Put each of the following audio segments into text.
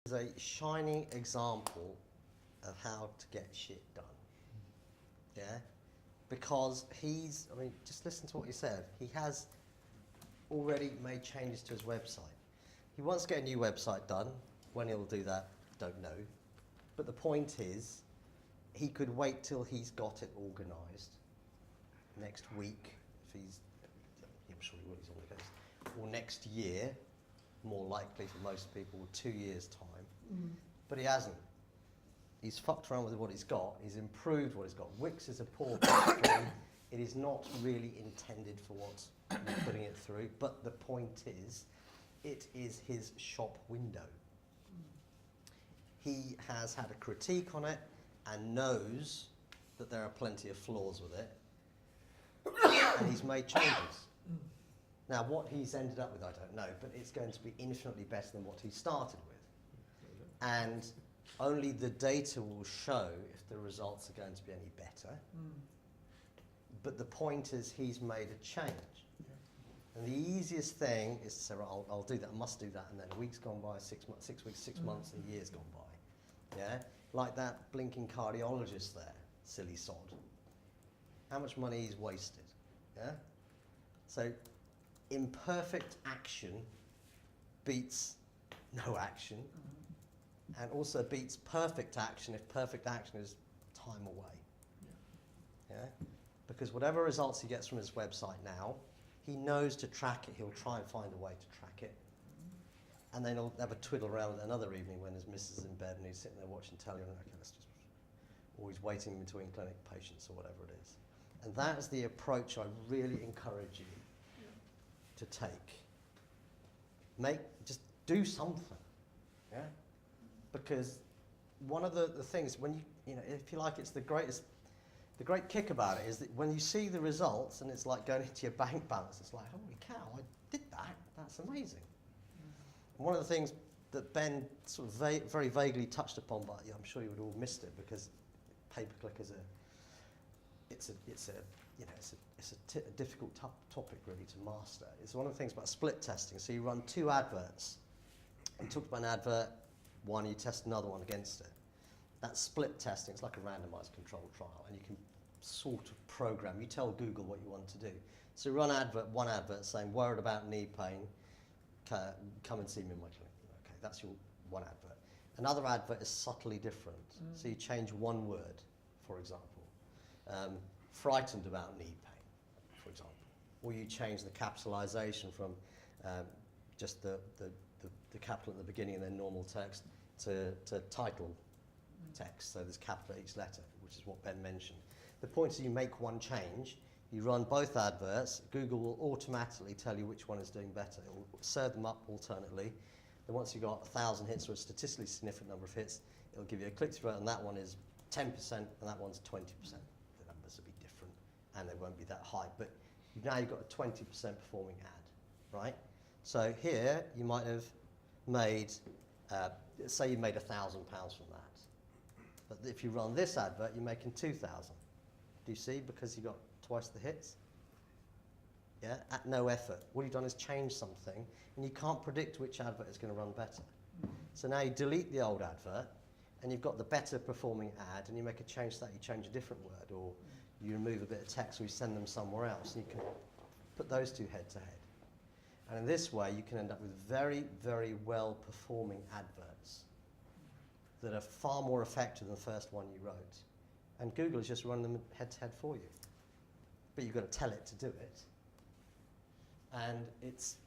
is a shining example of how to get shit done. Yeah? Because I mean, just listen to what he said. He has already made changes to his website. He wants to get a new website done. When he'll do that, don't know. But the point is, he could wait till he's got it organised next week, if he's, I'm sure he will, he's on the case, or next year, more likely for most people, 2 years' time. But he hasn't. He's fucked around with what he's got. He's improved what he's got. Wix is a poor platform. It is not really intended for what you're putting it through. But the point is, it is his shop window. He has had a critique on it and knows that there are plenty of flaws with it. And he's made changes. Now, what he's ended up with, I don't know, but it's going to be infinitely better than what he started with. And only the data will show if the results are going to be any better. But the point is, he's made a change. And the easiest thing is to say, right, I'll do that, I must do that, and then a week's gone by, 6 months, 6 weeks, 6 months, a year's gone by. Yeah? Like that blinking cardiologist there, silly sod. How much money he's wasted. Yeah? So, imperfect action beats no action, and also beats perfect action if perfect action is time away. Yeah? Because whatever results he gets from his website now, he knows to track it. He'll try and find a way to track it. And then he'll have a twiddle around another evening when his missus is in bed and he's sitting there watching telly and okay, let's just, or he's waiting between clinic patients or whatever it is. And that is the approach I really encourage you to take. Just do something, yeah? Because one of the things, when you know, if you like, it's the great kick about it is that when you see the results and it's like going into your bank balance, it's like, holy cow, I did that, that's amazing. And one of the things that Ben sort of very vaguely touched upon, but I'm sure you would all missed it because pay-per-click is a difficult topic really to master. It's one of the things about split testing. So you run 2 adverts. You talk about an advert, one, you test another one against it. That's split testing. It's like a randomized controlled trial, and you can sort of program. You tell Google what you want to do. So run one advert saying, worried about knee pain, come and see me in my clinic. Okay, that's your one advert. Another advert is subtly different. So you change one word, for example. Frightened about knee pain, for example. Or you change the capitalization from just the capital at the beginning and then normal text to title text. So there's capital at each letter, which is what Ben mentioned. The point is you make one change, you run both adverts, Google will automatically tell you which one is doing better. It will serve them up alternately. Then once you've got 1,000 hits or a statistically significant number of hits, it'll give you a click-through rate, and that one is 10% and that one's 20%. The numbers will be different and they won't be that high. But now you've got a 20% performing ad, right? So here you might have made, say you made £1,000 from that. But if you run this advert, you're making 2,000. Do you see? Because you got twice the hits. Yeah, at no effort. All you've done is change something, and you can't predict which advert is going to run better. So now you delete the old advert, and you've got the better performing ad, and you make a change to that. You change a different word, or you remove a bit of text, or you send them somewhere else, and you can put those two head to head. And in this way, you can end up with very, very well-performing adverts that are far more effective than the first one you wrote. And Google is just running them head-to-head for you. But you've got to tell it to do it. And it's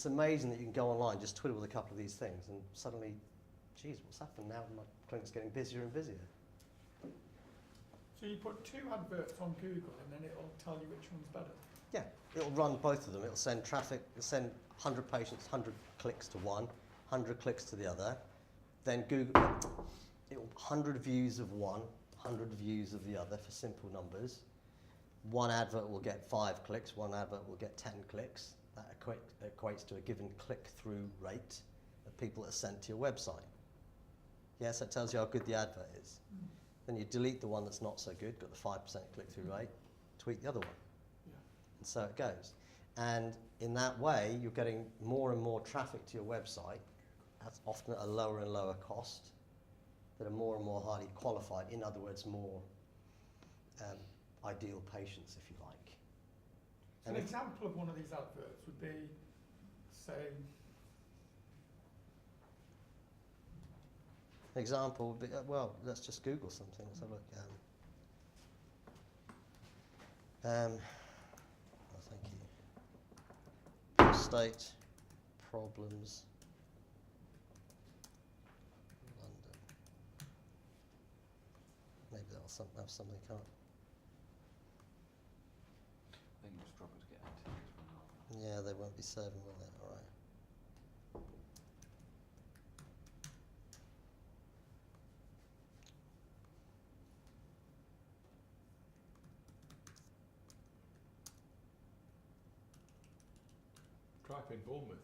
amazing that you can go online, just twiddle with a couple of these things, and suddenly, geez, what's happened now? My clinic's getting busier and busier. So you put 2 adverts on Google, and then it'll tell you which one's better? Yeah, it'll run both of them. It'll send traffic, it'll send 100 patients, 100 clicks to one, 100 clicks to the other. Then Google, 100 views of one, 100 views of the other for simple numbers. One advert will get 5 clicks, one advert will get 10 clicks. That equates to a given click-through rate of people that are sent to your website. Yes, that tells you how good the advert is. Then you delete the one that's not so good, got the 5% click-through rate, tweak the other one. And so it goes. And in that way, you're getting more and more traffic to your website often at a lower and lower cost, that are more and more highly qualified, in other words, more ideal patients, if you like. So an example of one of these adverts would be, say, Example would be, well, let's just Google something. Let's have a look. Oh, thank you. Prostate problems, London. Maybe that'll have something come up. I think you'll struggle to get activity from that. Yeah, they won't be serving, will they? All right. Type in Bournemouth.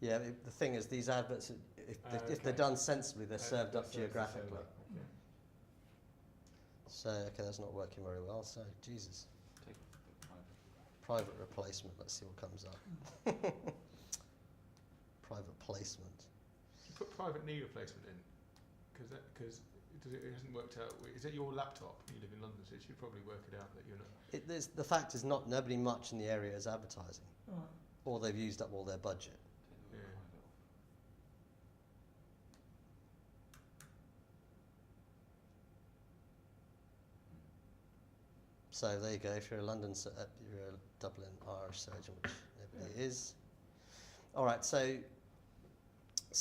Yeah, the thing is, these adverts, if they're Okay. done sensibly, they're served up So it's the same geographically. way, okay. So, okay, that's not working very well. So, Jesus. Take the Private replacement, let's see what comes up. Private placement. You put private knee replacement in, because it hasn't worked out. Is it your laptop? You live in London, so it should probably work it out that you're not. The fact is, nobody much in the area is advertising, right, or they've used up all their budget. Take the Yeah. private off. So there you go. If you're a you're a Dublin Irish surgeon, which nobody is. All right. So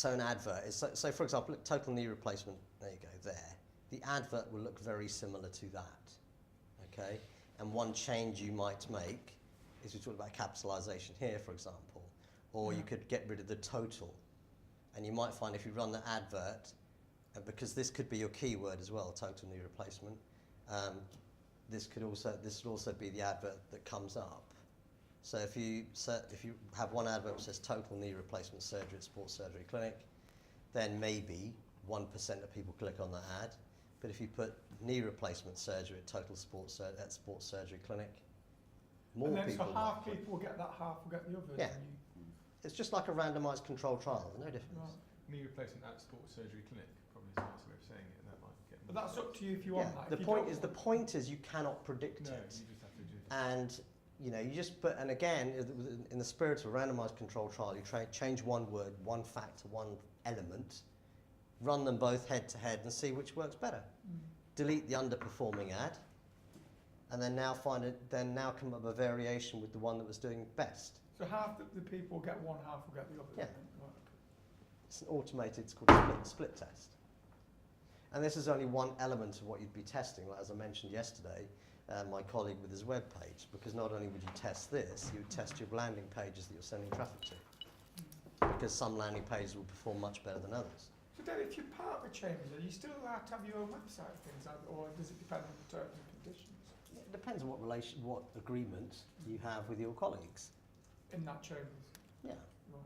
an advert is so for example, look, total knee replacement. There you go. There, the advert will look very similar to that. Okay. And one change you might make is we talked about capitalisation here, for example, or you Yeah. could get rid of the total, and you might find if you run the advert, because this could be your keyword as well, total knee replacement. This would also be the advert that comes up. So if you have one advert which says total knee replacement surgery at Sports Surgery Clinic, then maybe 1% of people click on that ad. But if you put knee replacement surgery at Sports Surgery Clinic, more and then people. so half people will get that, half will get the others. Yeah. And It's just like a randomised controlled trial. There's no difference. right. Knee replacement at Sports Surgery Clinic probably is a nicer way of saying it, and that might get. But that's up to you if you Yeah. want that. The If you point don't is want- you cannot predict No, you it. just have to do. And you just put, and again, in the spirit of a randomised controlled trial, you change one word, one factor, one element, run them both head to head and see which works better. Delete the underperforming ad, and then now come up with a variation with the one that was doing best. So half the people get one, half will get the other. Yeah. Right, okay. It's an automated, it's called a split test. And this is only one element of what you'd be testing. Like as I mentioned yesterday, my colleague with his web page, because not only would you test this, you would test your landing pages that you're sending traffic to, because some landing pages will perform much better than others. So David, if you're part of a chamber, are you still allowed to have your own website and things, or does it depend on the terms and conditions It depends on what agreement you have with your colleagues. in that chamber? Yeah. Right.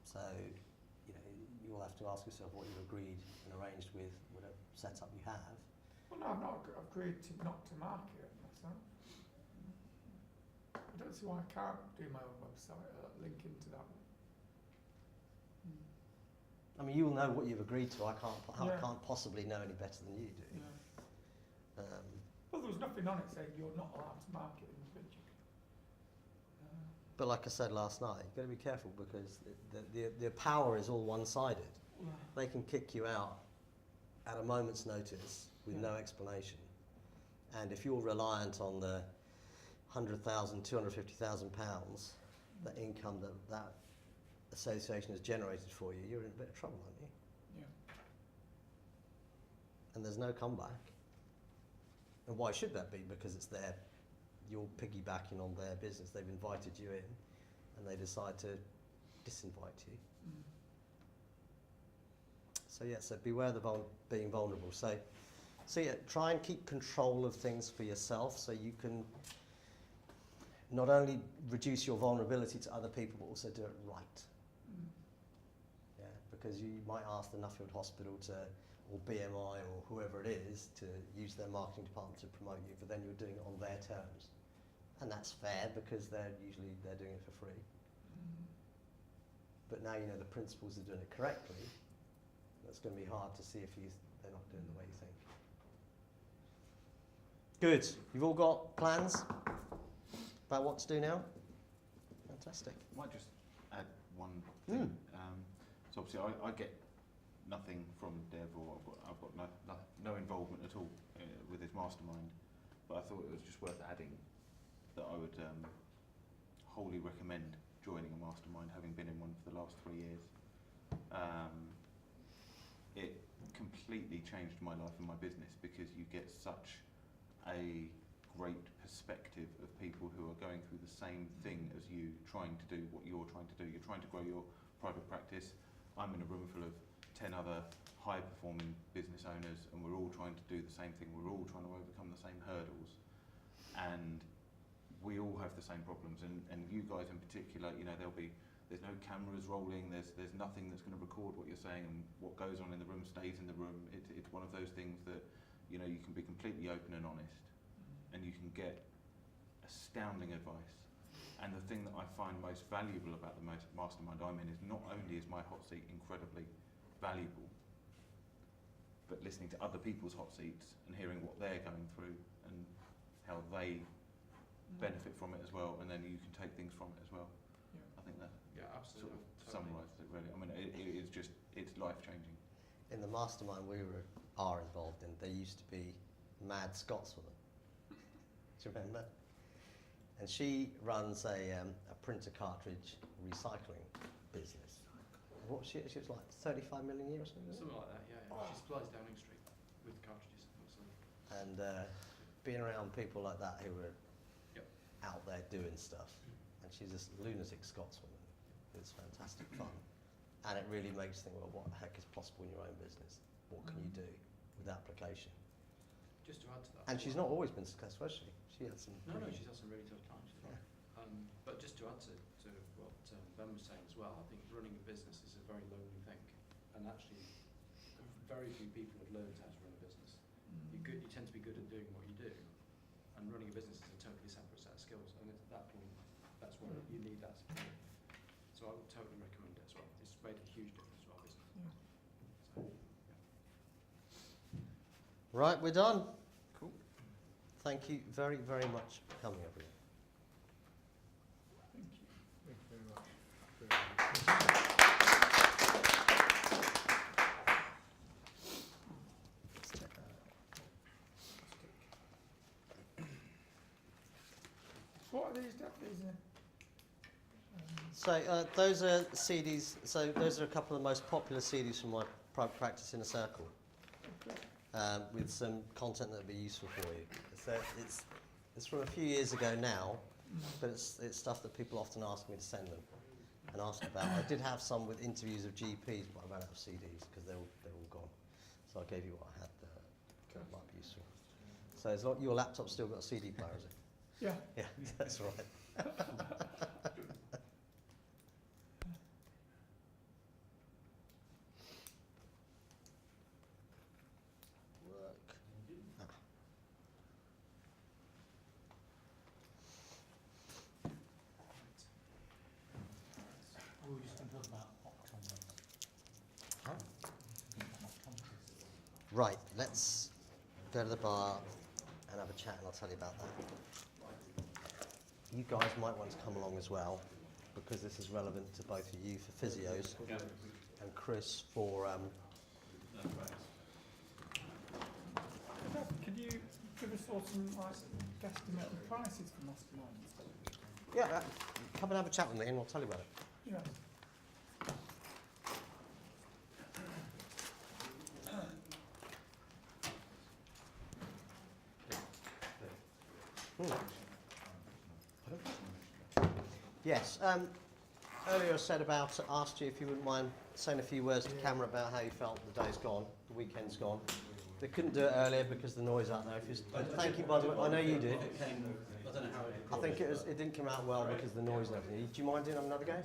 So, you'll have to ask yourself what you've agreed and arranged with whatever setup you have. Well, no, I've not agreed not to market it myself. I don't see why I can't do my own website, link into that one. I mean, you'll know what you've agreed to. I Yeah. can't possibly know any better than you do. Yeah. Um, Well, there was nothing on it saying you're not allowed to market individually. But like I said last night, you've got to be careful because the power is all one-sided. They can kick you out at a moment's notice with no explanation. And if you're reliant on the £100,000, £250,000, the income that association has generated for you, you're in a bit of trouble, aren't you? Yeah. And there's no comeback. And why should that be? Because you're piggybacking on their business. They've invited you in, and they decide to disinvite you. So beware being vulnerable. So try and keep control of things for yourself, so you can not only reduce your vulnerability to other people, but also do it right. Yeah, because you might ask the Nuffield Hospital or BMI or whoever it is to use their marketing department to promote you, but then you're doing it on their terms. And that's fair because they're doing it for free. but now you know the principals are doing it correctly. That's going to be hard to see if they're not doing the way you think. Good. You've all got plans about what to do now? Fantastic. Might just add one thing. So obviously I get nothing from Dev, or I've got no involvement at all with his mastermind, but I thought it was just worth adding that I would wholly recommend joining a mastermind, having been in one for the last 3 years. It completely changed my life and my business, because you get such a great perspective of people who are going through the same thing as you, trying to do what you're trying to do. You're trying to grow your private practice. I'm in a room full of 10 other high-performing business owners, and we're all trying to do the same thing. We're all trying to overcome the same hurdles, and we all have the same problems. And you guys in particular, you know, there's no cameras rolling. There's nothing that's going to record what you're saying, and what goes on in the room stays in the room. It's one of those things that, you know, you can be completely open and honest, and you can get astounding advice. And the thing that I find most valuable about the mastermind I'm in is not only is my hot seat incredibly valuable, but listening to other people's hot seats and hearing what they're going through and how they benefit from it as well, and then you can take things from it as well. Yeah. I think that Absolutely. sort of summarises it really. I mean, it's just, it's life-changing. In the mastermind we are involved in, there used to be Mad Scotswoman. Do you remember? And she runs a printer cartridge recycling business. What she was like 35 million a year or something? Something like that, yeah. She supplies Downing Street with cartridges, absolutely. And being around people like that who are out there doing stuff, and she's this lunatic Scotswoman. It's fantastic fun, and it really makes you think, well, what the heck is possible in your own business? What can you do with application? Just to add to that. And she's not always been successful, has she? She had some. No, pretty- she's had some really tough times. But just to add to what Ben was saying as well, I think running a business is a very lonely thing, and actually, very few people have learned how to run a business. You tend to be good at doing what you do, and running a business is a totally separate set of skills. And at that point, that's where you need that support. So I would totally recommend it as well. It's made a huge difference to our business. So, Right, we're done. Cool. Thank you very, very much for coming, everyone. Thank you. Thank you very much. Let's check that out. What are these deputies? So those are CDs. So those are a couple of the most popular CDs from my private practice Inner Circle, with some content that would be useful for you. So it's from a few years ago now, but it's stuff that people often ask me to send them and ask about. I did have some with interviews of GPs, but I ran out of CDs because they're all gone. So I gave you what I had that might be useful. So as long, your laptop's still got a CD player, is it? Yeah. Yeah, that's right. Work. Ah. We were just going to talk about optometrists. Huh? Optometrists. Right, let's go to the bar and have a chat, and I'll tell you about that. You guys might want to come along as well, because this is relevant to both of you for physios and Chris for. Could you give us all some guesstimated prices for masterminds? Yeah, come and have a chat with me, and I'll tell you about it. Yeah. Yes. Earlier I said about asked you if you wouldn't mind saying a few words to camera about how you felt the day's gone, the weekend's gone. They couldn't do it earlier because the noise out there. Thank you, by the way. I know you did. I don't know how I think it didn't come out well because of the noise and everything. Do you mind doing another go?